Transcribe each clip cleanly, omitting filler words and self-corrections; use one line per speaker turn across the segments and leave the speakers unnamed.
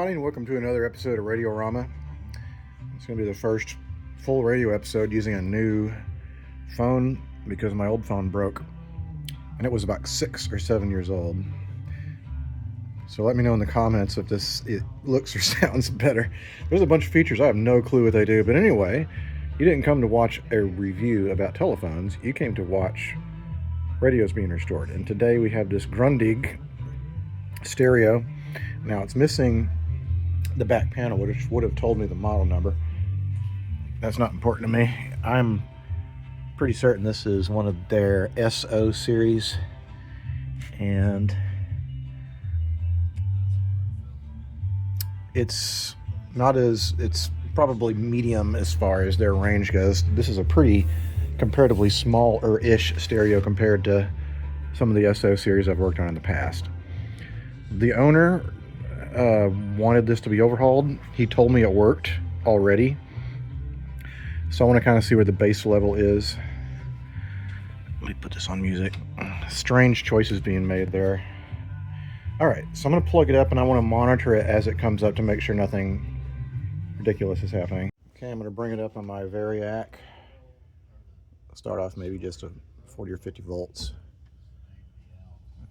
everybody, and welcome to another episode of Radiorama. It's going to be the first full radio episode using a new phone because my old phone broke, and it was about 6 or 7 years old. So let me know in the comments if it looks or sounds better. There's a bunch of features I have no clue what they do, but anyway, you didn't come to watch a review about telephones. You came to watch radios being restored, and today we have this Grundig Stereo. Now it's missing the back panel, which would have told me the model number. That's not important to me. I'm pretty certain this is one of their SO series, and it's probably medium as far as their range goes. This is a pretty comparatively smaller-ish stereo compared to some of the SO series I've worked on in the past. The owner wanted this to be overhauled. He told me it worked already, so I want to kind of see where the bass level is. Let me put this on music. Strange choices being made there. Alright, so I'm going to plug it up and I want to monitor it as it comes up to make sure nothing ridiculous is happening. Okay, I'm going to bring it up on my Variac. Start off maybe just a 40 or 50 volts.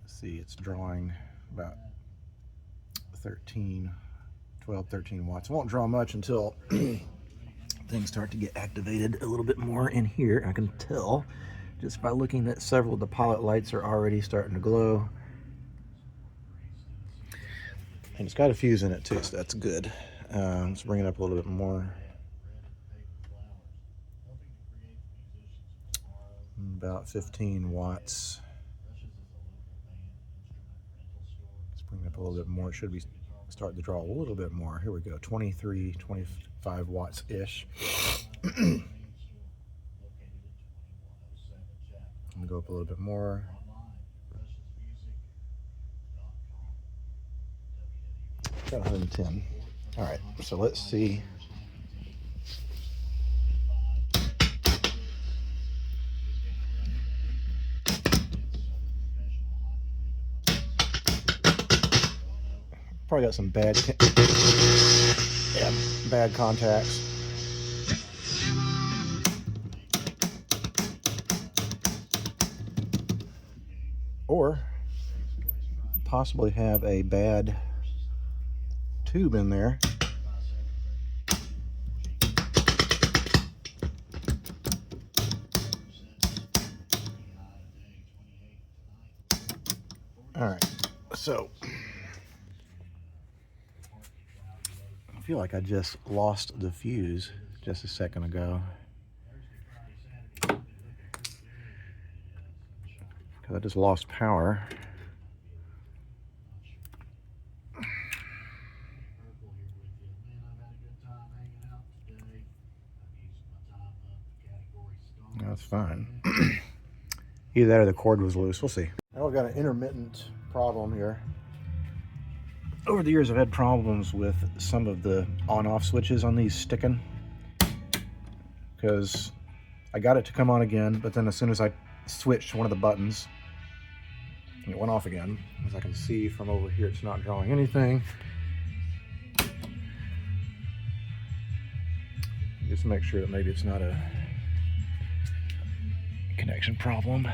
Let's see, it's drawing about 12, 13 watts. It won't draw much until things start to get activated a little bit more in here. I can tell just by looking at several of the pilot lights are already starting to glow. And it's got a fuse in it too, so that's good. Let's bring it up a little bit more. About 15 watts. Bring it up a little bit more. It should be starting to draw a little bit more. Here we go, 23, 25 watts ish. I'm gonna go up a little bit more. Got 110. All right, so let's see. Probably got some bad contacts. Or possibly have a bad tube in there. All right, so I feel like I just lost the fuse just a second ago, because I just lost power. That's fine. Either that or the cord was loose. We'll see. Now I've got an intermittent problem here. Over the years, I've had problems with some of the on-off switches on these sticking, because I got it to come on again, but then as soon as I switched one of the buttons, it went off again. As I can see from over here, it's not drawing anything. Just make sure that maybe it's not a connection problem.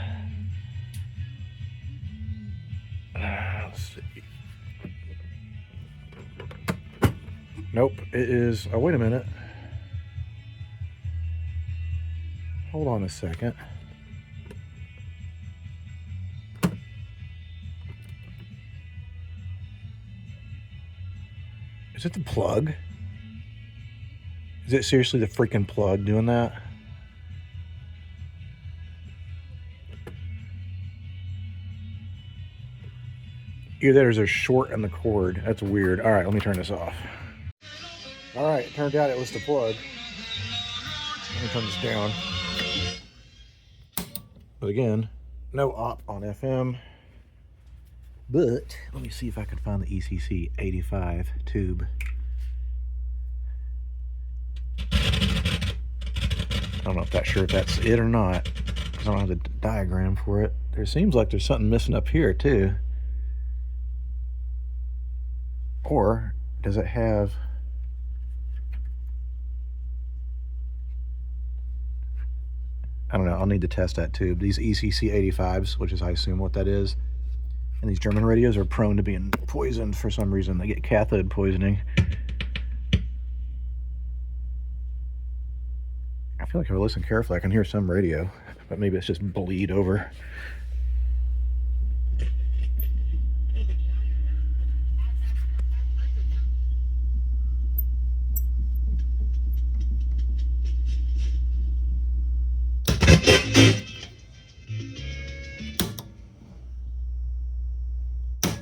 Let's see. Nope, it is. Oh, wait a minute. Hold on a second. Is it the plug? Is it seriously the freaking plug doing that? Either there's a short in the cord. That's weird. All right, let me turn this off. All right, it turned out it was the plug. Let me turn this down. But again, no op on FM. But let me see if I can find the ECC 85 tube. I don't know if that's it or not, because I don't have the diagram for it. There seems like there's something missing up here too. Or does it have... I don't know, I'll need to test that tube. These ECC 85s, which is I assume what that is, and these German radios are prone to being poisoned for some reason. They get cathode poisoning. I feel like if I listen carefully, I can hear some radio, but maybe it's just bleed over.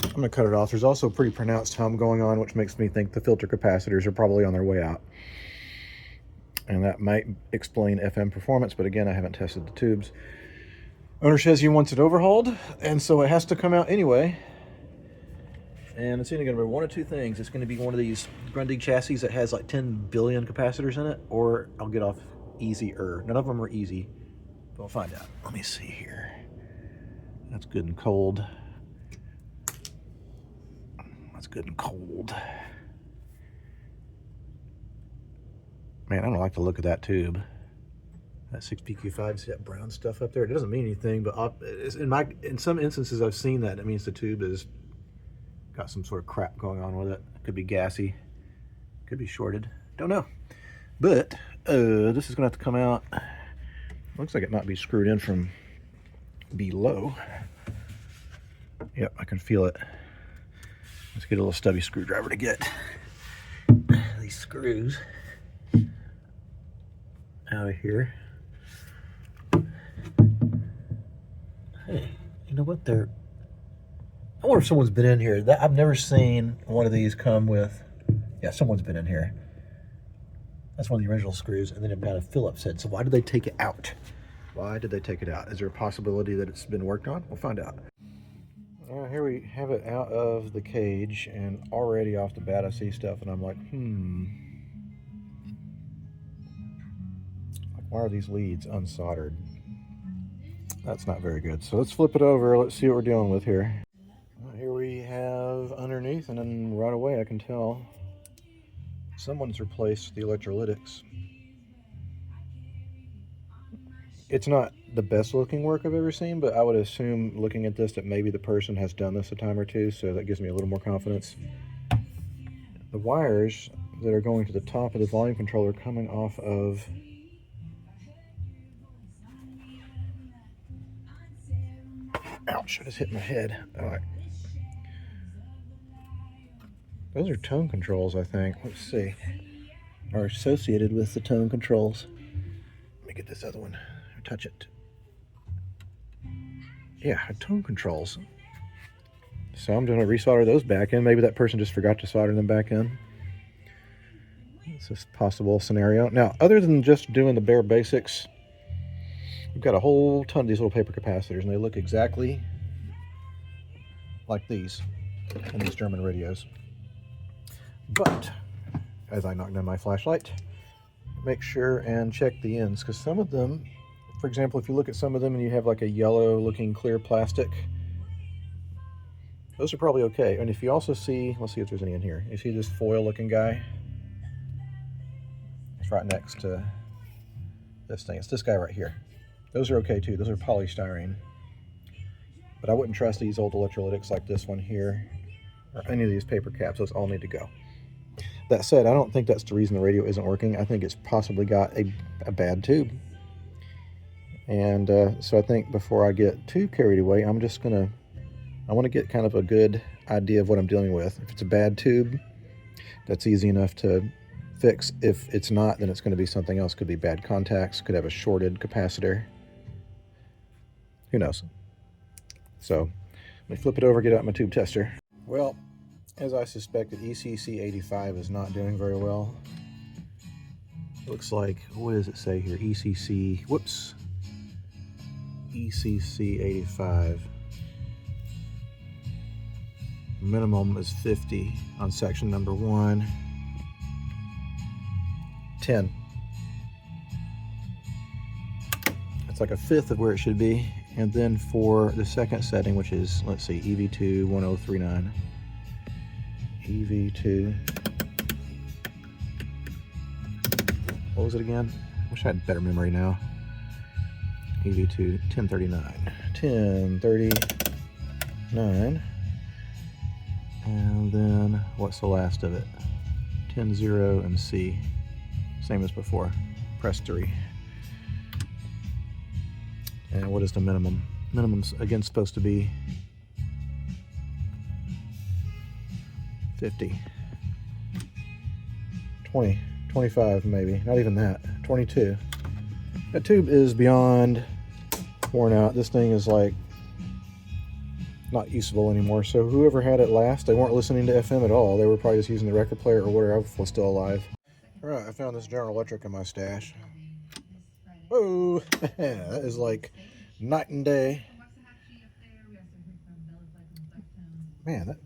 I'm going to cut it off. There's also a pretty pronounced hum going on, which makes me think the filter capacitors are probably on their way out. And that might explain FM performance, but again, I haven't tested the tubes. Owner says he wants it overhauled, and so it has to come out anyway. And it's either going to be one of two things. It's going to be one of these Grundig chassis that has like 10 billion capacitors in it, or I'll get off easier. None of them are easy, but we'll find out. Let me see here. That's good and cold. That's good and cold. Man, I don't like the look of that tube. That 6PQ5, see that brown stuff up there? It doesn't mean anything, but in some instances I've seen that. It means the tube has got some sort of crap going on with it. It could be gassy, could be shorted. Don't know. But this is gonna have to come out. Looks like it might be screwed in from below. Yep, I can feel it. Let's get a little stubby screwdriver to get these screws out of here. Hey, you know what? I wonder if someone's been in here. I've never seen one of these come with... Yeah, someone's been in here. That's one of the original screws, and then it got a Phillips head. So why did they take it out? Why did they take it out? Is there a possibility that it's been worked on? We'll find out. Here we have it out of the cage, and already off the bat I see stuff, and I'm like, why are these leads unsoldered? That's not very good. So let's flip it over. Let's see what we're dealing with here. Well, here we have underneath, and then right away I can tell someone's replaced the electrolytics. It's not the best looking work I've ever seen, but I would assume, looking at this, that maybe the person has done this a time or two, so that gives me a little more confidence. The wires that are going to the top of the volume controller are coming off of... Ouch, I just hit my head. All right. Those are tone controls, I think. Let's see. Are associated with the tone controls. Let me get this other one. Touch it. Yeah, tone controls. So I'm going to resolder those back in. Maybe that person just forgot to solder them back in. It's a possible scenario. Now, other than just doing the bare basics, we've got a whole ton of these little paper capacitors, and they look exactly like these in these German radios. But, as I knock down my flashlight, make sure and check the ends, because some of them, for example, if you look at some of them and you have like a yellow looking clear plastic, those are probably okay. And if you also see, let's see if there's any in here. You see this foil looking guy? It's right next to this thing. It's this guy right here. Those are okay too. Those are polystyrene. But I wouldn't trust these old electrolytics like this one here, or any of these paper caps. Those all need to go. That said, I don't think that's the reason the radio isn't working. I think it's possibly got a bad tube. And so I think before I get too carried away, I want to get kind of a good idea of what I'm dealing with. If it's a bad tube, that's easy enough to fix. If it's not, then it's going to be something else. Could be bad contacts, could have a shorted capacitor. Who knows? So let me flip it over, get out my tube tester. Well, as I suspected, ECC 85 is not doing very well. Looks like, what does it say here? ECC, whoops. ECC 85. Minimum is 50 on section number 1. 10. It's like a fifth of where it should be. And then for the second setting, which is, let's see, EV2 1039. EV2 what was it again? Wish I had better memory now. EV2 1039. 1039. And then what's the last of it? 10-0 and C. Same as before. Press 3. And what is the minimum? Minimum's again supposed to be 50. 20. 25 maybe. Not even that. 22. That tube is beyond worn out. This thing is like not usable anymore. So whoever had it last, they weren't listening to FM at all. They were probably just using the record player or whatever was still alive. All right, I found this General Electric in my stash. Whoa, that is like night and day. Man, that,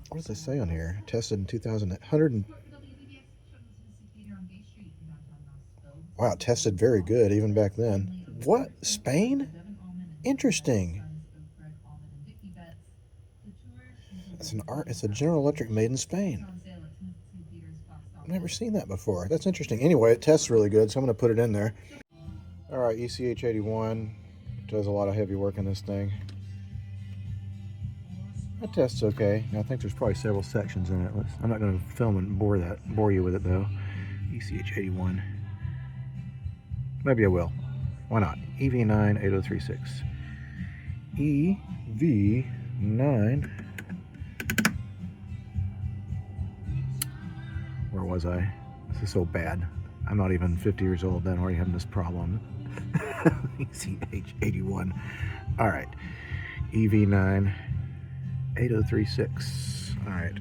what does it say on here? Tested in 2000, 100. Wow, it tested very good even back then. What? Spain? Interesting. It's a General Electric made in Spain. I've never seen that before. That's interesting. Anyway, it tests really good, so I'm going to put it in there. All right, ECH81 does a lot of heavy work in this thing. That tests okay. I think there's probably several sections in it. I'm not going to film and bore you with it though. ECH81. Maybe I will. Why not? EV9 8036. EV9. Where was I? This is so bad. I'm not even 50 years old then, already having this problem. ECH81. All right. EV9 8036. All right.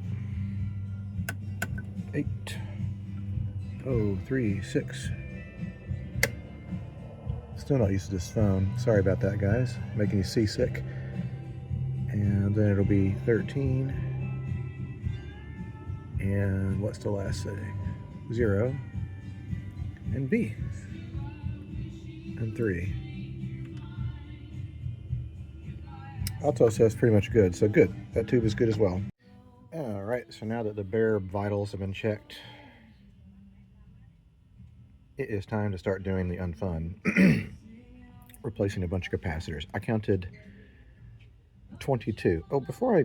8036. Still not used to this phone. Sorry about that, guys. Making you seasick. And then it'll be 13. And what's the last setting? 0. And B. And 3. Auto says pretty much good, so good. That tube is good as well. Alright, so now that the bare vitals have been checked, it is time to start doing the unfun. Replacing a bunch of capacitors. I counted 22. Oh, before I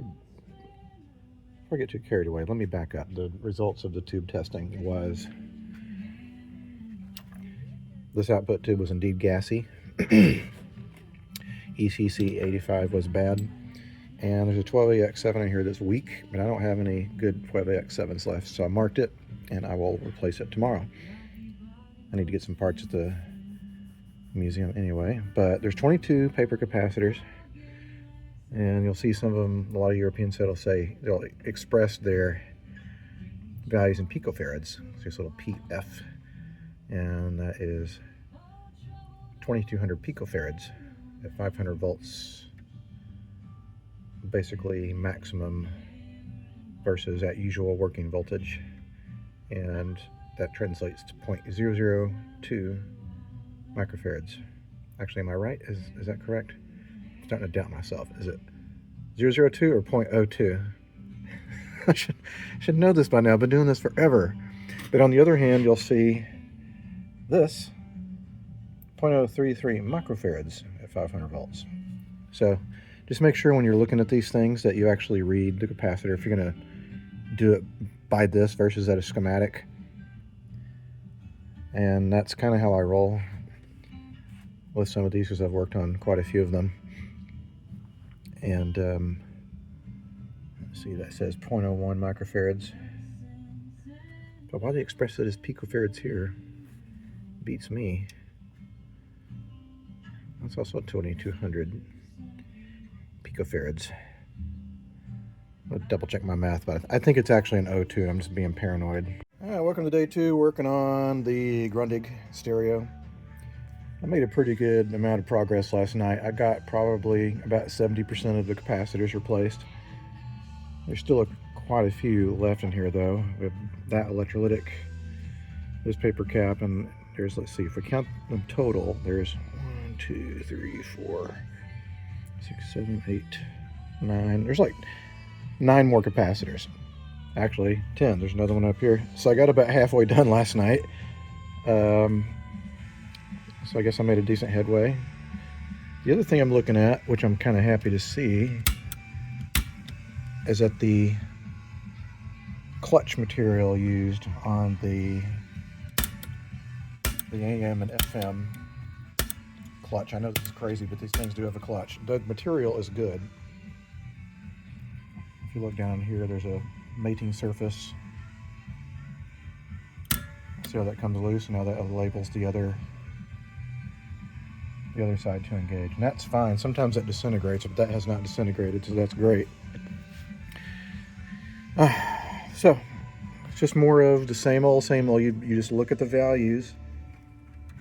get too carried away, let me back up. The results of the tube testing was this output tube was indeed gassy. ECC 85 was bad. And there's a 12AX7 in here that's weak, but I don't have any good 12AX7s left, so I marked it and I will replace it tomorrow. I need to get some parts at the museum anyway, but there's 22 paper capacitors, and you'll see some of them, a lot of European sets they'll express their values in picofarads. So this little PF, and that is 2200 picofarads at 500 volts, basically maximum versus at usual working voltage, and that translates to 0.002 microfarads. Actually, am I right? Is that correct? I'm starting to doubt myself. Is it 002 or 0.02? I should know this by now. I've been doing this forever. But on the other hand, you'll see this 0.033 microfarads at 500 volts. So just make sure when you're looking at these things that you actually read the capacitor. If you're going to do it by this versus at a schematic. And that's kind of how I roll with some of these, because I've worked on quite a few of them. And let's see, that says 0.01 microfarads. But why they express it as picofarads here beats me. That's also 2200 picofarads. I'll double check my math, but I think it's actually an O2. I'm just being paranoid. Welcome to day 2, working on the Grundig Stereo. I made a pretty good amount of progress last night. I got probably about 70% of the capacitors replaced. There's still quite a few left in here though, with that electrolytic, this paper cap, and there's, let's see, if we count them total, there's 1, 2, 3, 4, 6, 7, 8, 9. There's like 9 more capacitors. Actually, 10. There's another one up here. So I got about halfway done last night. So I guess I made a decent headway. The other thing I'm looking at, which I'm kind of happy to see, is that the clutch material used on the AM and FM clutch. I know this is crazy, but these things do have a clutch. The material is good. If you look down here, there's a mating surface. See how that comes loose, and now that labels the other side to engage, and that's fine. Sometimes that disintegrates, but that has not disintegrated, so that's great. So it's just more of the same old. You just look at the values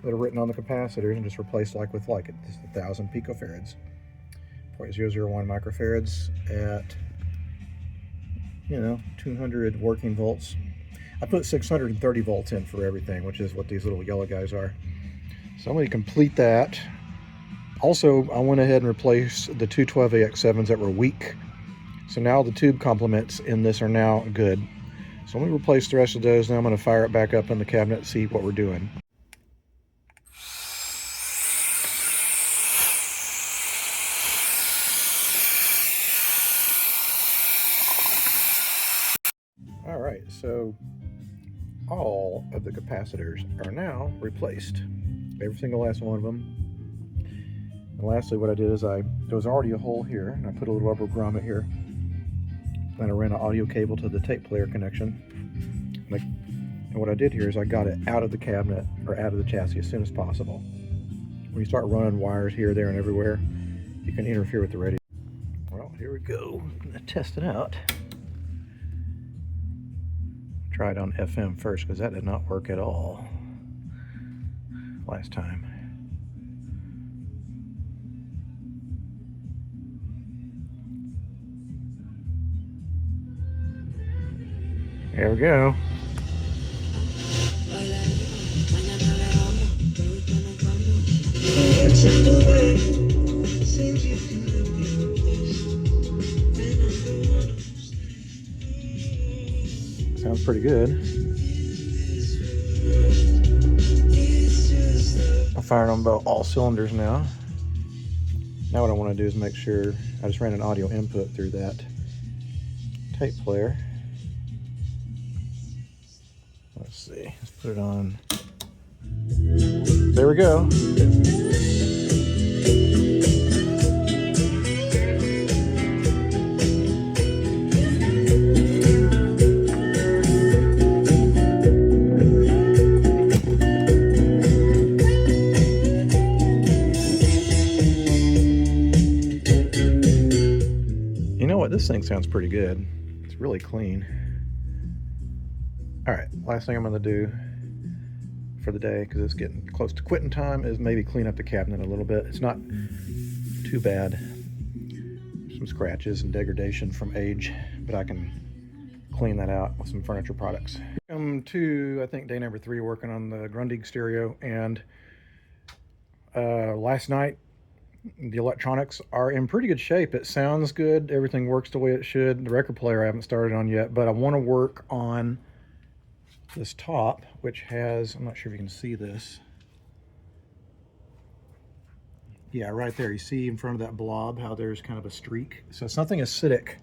that are written on the capacitors and just replace like with like. It's 1,000 picofarads, 0.001 microfarads at 200 working volts. I put 630 volts in for everything, which is what these little yellow guys are. So I'm going to complete that. Also, I went ahead and replaced the two 12AX7s that were weak. So now the tube complements in this are now good. So let me replace the rest of those. Now I'm going to fire it back up in the cabinet and see what we're doing. All right, so all of the capacitors are now replaced. Every single last one of them. And lastly, what I did is there was already a hole here, and I put a little rubber grommet here. Then I ran an audio cable to the tape player connection. And what I did here is I got it out of the cabinet, or out of the chassis, as soon as possible. When you start running wires here, there, and everywhere, you can interfere with the radio. Well, here we go. I'm gonna test it out. Try it on FM first, because that did not work at all last time. There we go. Sounds pretty good. I fired on about all cylinders now. Now what I want to do is make sure I just ran an audio input through that tape player. Let's see, let's put it on. There we go. You know what? This thing sounds pretty good. It's really clean. All right, last thing I'm going to do for the day, because it's getting close to quitting time, is maybe clean up the cabinet a little bit. It's not too bad. Some scratches and degradation from age, but I can clean that out with some furniture products. Welcome to, I think, day number 3 working on the Grundig Stereo, and last night the electronics are in pretty good shape. It sounds good. Everything works the way it should. The record player I haven't started on yet, but I want to work on this top, which has, I'm not sure if you can see this. Yeah, right there. You see in front of that blob how there's kind of a streak. So something acidic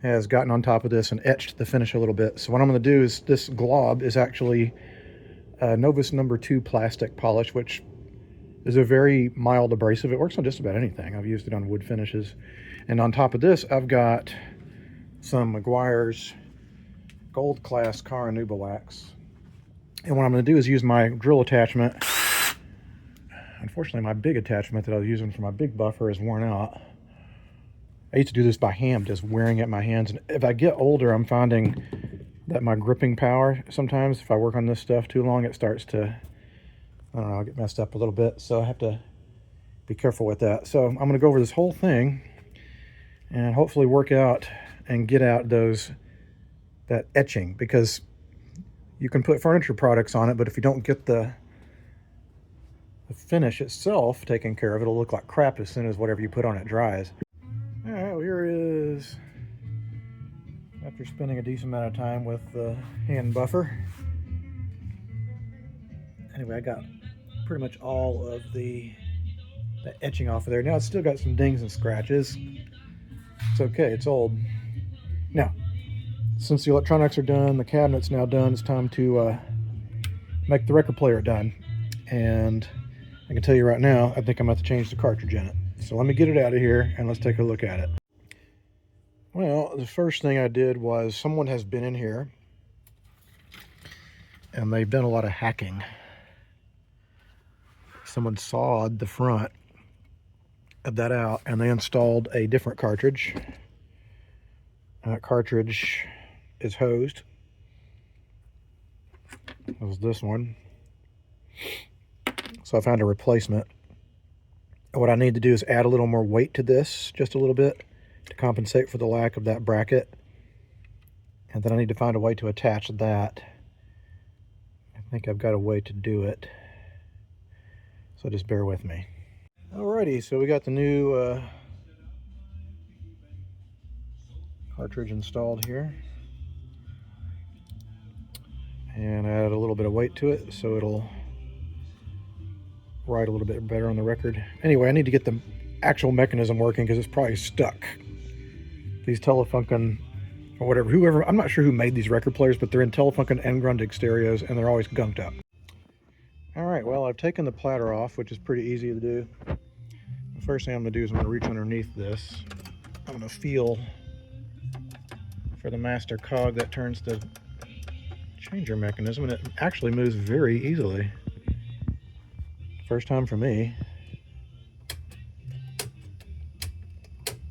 has gotten on top of this and etched the finish a little bit. So what I'm going to do is, this glob is actually Novus No. 2 plastic polish, which is a very mild abrasive. It works on just about anything. I've used it on wood finishes. And on top of this, I've got some Meguiar's Gold Class Caranuba wax. And what I'm going to do is use my drill attachment. Unfortunately, my big attachment that I was using for my big buffer is worn out. I used to do this by hand, just wearing at my hands. And if I get older, I'm finding that my gripping power, sometimes if I work on this stuff too long, it starts to, I don't know, get messed up a little bit. So I have to be careful with that. So I'm going to go over this whole thing and hopefully work out and get out that etching, because you can put furniture products on it, but if you don't get the finish itself taken care of, it'll look like crap as soon as whatever you put on it dries. All right, well, here it is. After spending a decent amount of time with the hand buffer, Anyway, I got pretty much all of the etching off of there. Now it's still got some dings and scratches. It's okay, it's old. Now, since the electronics are done, the cabinet's now done, it's time to make the record player done. And I can tell you right now, I think I'm about to change the cartridge in it. So let me get it out of here and let's take a look at it. Well, the first thing I did was someone has been in here and they've done a lot of hacking. Someone sawed the front of that out and they installed a different cartridge. That cartridge is hosed. It was this one. So I found a replacement. What I need to do is add a little more weight to this, just a little bit, to compensate for the lack of that bracket. And then I need to find a way to attach that. I think I've got a way to do it. So just bear with me. Alrighty, so we got the new cartridge installed here. And I added a little bit of weight to it so it'll ride a little bit better on the record. Anyway, I need to get the actual mechanism working because it's probably stuck. These Telefunken or whatever, whoever, I'm not sure who made these record players, but they're in Telefunken and Grundig stereos and they're always gunked up. Alright, well, I've taken the platter off, which is pretty easy to do. The first thing I'm going to do is I'm going to reach underneath this. I'm going to feel for the master cog that turns the changer mechanism, and it actually moves very easily. First time for me.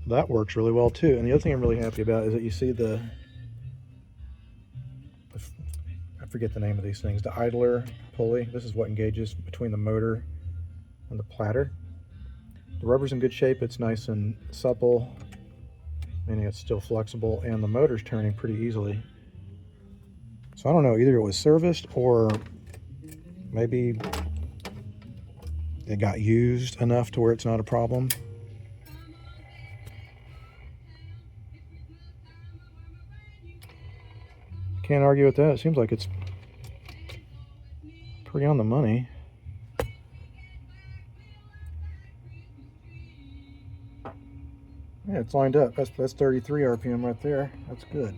That works really well too. And the other thing I'm really happy about is that you see the I forget the name of these things, the idler pulley. This is what engages between the motor and the platter. The rubber's in good shape, it's nice and supple, meaning it's still flexible, and the motor's turning pretty easily. So I don't know, either it was serviced or maybe it got used enough to where it's not a problem. Can't argue with that. It seems like it's pretty on the money. Yeah, it's lined up. That's 33 RPM right there. That's good.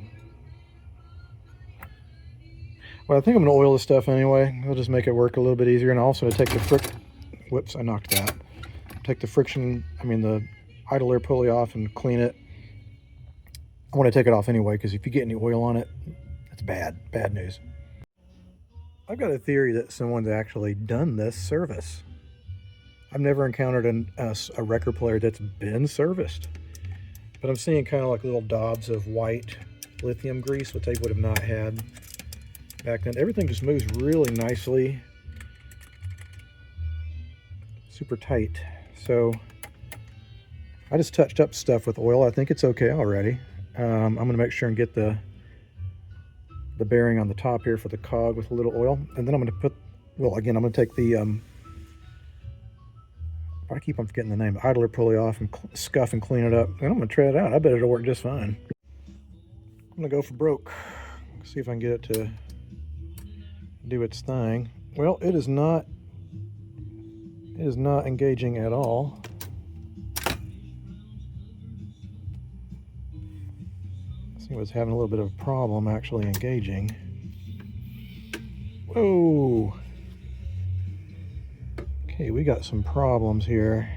Well, I think I'm going to oil this stuff anyway. I'll just make it work a little bit easier. And also to take the whoops, I knocked that. Take the friction, the idler pulley off and clean it. I want to take it off anyway because if you get any oil on it, it's bad news. I've got a theory that someone's actually done this service. I've never encountered a record player that's been serviced, but I'm seeing kind of like little daubs of white lithium grease, which they would have not had back then. Everything just moves really nicely, super tight. So I just touched up stuff with oil. I think it's okay already. I'm going to make sure and get the bearing on the top here for the cog with a little oil, and then I'm going to put, well, again, I'm going to take the I keep on forgetting the name, idler pulley off and scuff and clean it up, and I'm going to try it out. I bet it'll work just fine. I'm going to go for broke, see if I can get it to do its thing. Well, it is not engaging at all. It was having a little bit of a problem actually engaging. Whoa! Okay, we got some problems here.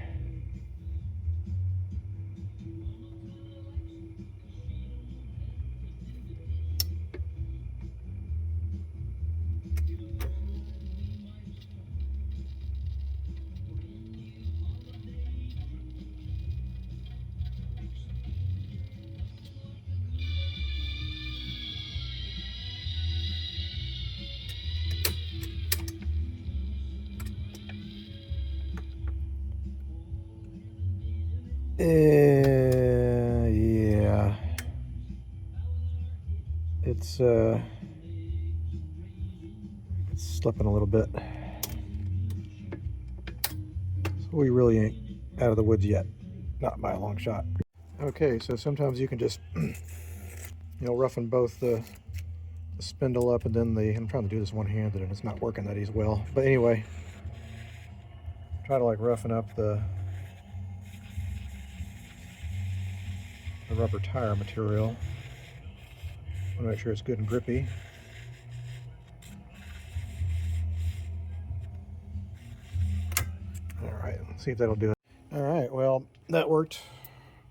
Yeah. It's slipping a little bit. So we really ain't out of the woods yet. Not by a long shot. Okay, so sometimes you can just roughen both the spindle up, and then I'm trying to do this one-handed and it's not working that well. But anyway, try to like roughen up the rubber tire material. Want to make sure it's good and grippy. All right, let's see if that'll do it. All right, well, that worked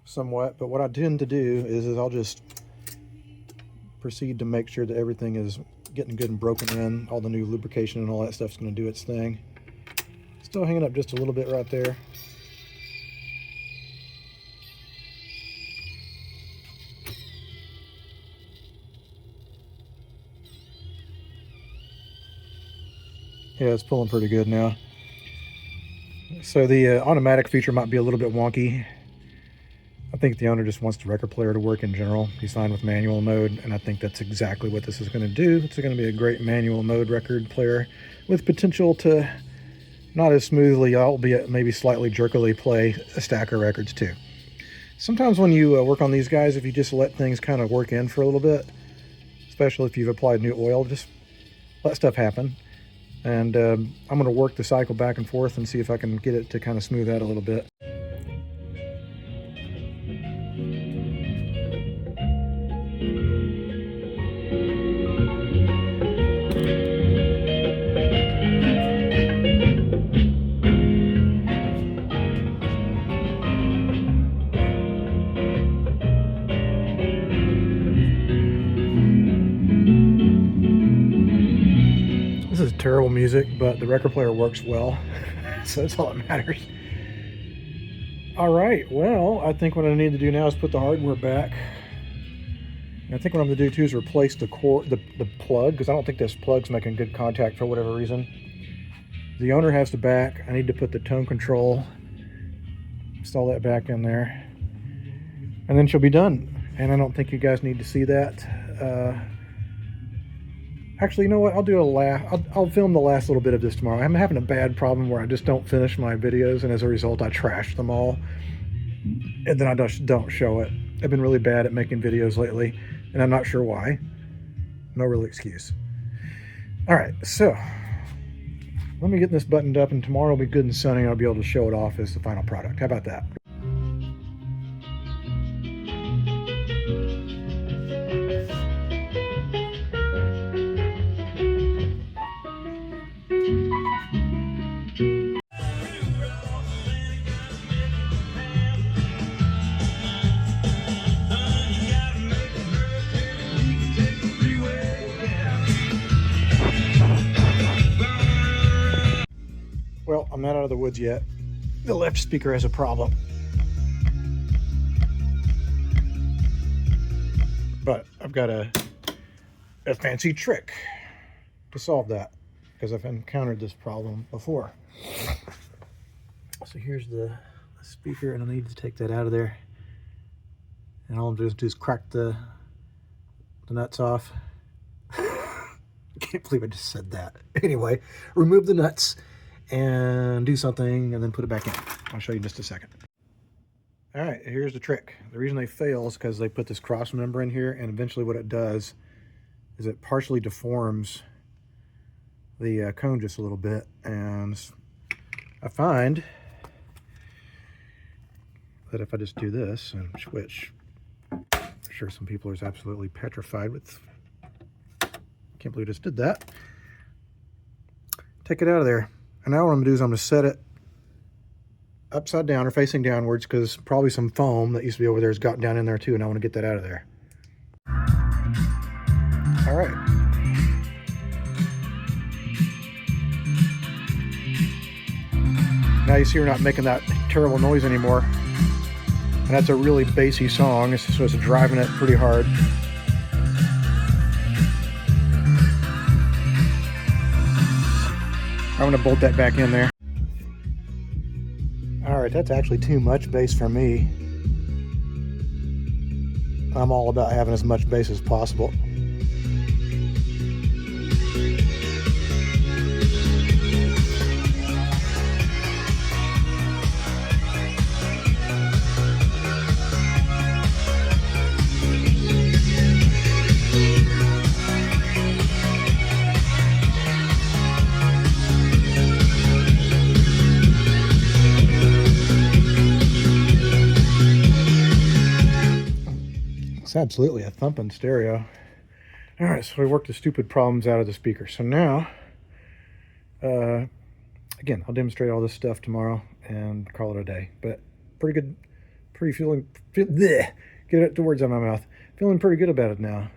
somewhat, but what I tend to do is I'll just proceed to make sure that everything is getting good and broken in. All the new lubrication and all that stuff's going to do its thing. Still hanging up just a little bit right there. Yeah, it's pulling pretty good now. So the automatic feature might be a little bit wonky. I think the owner just wants the record player to work in general. He's fine with manual mode, and I think that's exactly what this is going to do. It's going to be a great manual mode record player with potential to not as smoothly, albeit maybe slightly jerkily, play a stack of records too. Sometimes when you work on these guys, if you just let things kind of work in for a little bit, especially if you've applied new oil, just let stuff happen. And I'm going to work the cycle back and forth and see if I can get it to kind of smooth out a little bit. This is terrible music, but the record player works well, so that's all that matters. All right, well, I think what I need to do now is put the hardware back. And I think what I'm going to do too is replace the plug, because I don't think this plug's making good contact for whatever reason. The owner has the back. I need to put the tone control, install that back in there, and then she'll be done. And I don't think you guys need to see that. Actually, you know what? I'll do I'll film the last little bit of this tomorrow. I'm having a bad problem where I just don't finish my videos, and as a result, I trash them all, and then I just don't show it. I've been really bad at making videos lately, and I'm not sure why. No real excuse. All right, so let me get this buttoned up, and tomorrow will be good and sunny, and I'll be able to show it off as the final product. How about that? Well, I'm not out of the woods yet. The left speaker has a problem. But I've got a fancy trick to solve that, because I've encountered this problem before. So here's the speaker, and I need to take that out of there. And all I'm going to do is crack the nuts off. I can't believe I just said that. Anyway, remove the nuts and do something, and then put it back in. I'll show you in just a second. All right, here's the trick. The reason they fail is because they put this cross member in here, and eventually what it does is it partially deforms the cone just a little bit. And I find that if I just do this and switch, I'm sure some people are absolutely petrified with, can't believe I just did that. Take it out of there. And now what I'm going to do is I'm going to set it upside down or facing downwards, because probably some foam that used to be over there has gotten down in there too, and I want to get that out of there. All right. Now you see we're not making that terrible noise anymore. And that's a really bassy song, so it's driving it pretty hard. I'm going to bolt that back in there. All right, that's actually too much bass for me. I'm all about having as much bass as possible. It's absolutely a thumping stereo. All right, so we worked the stupid problems out of the speaker. So now, again, I'll demonstrate all this stuff tomorrow and call it a day. But pretty good, get the words out of my mouth. Feeling pretty good about it now.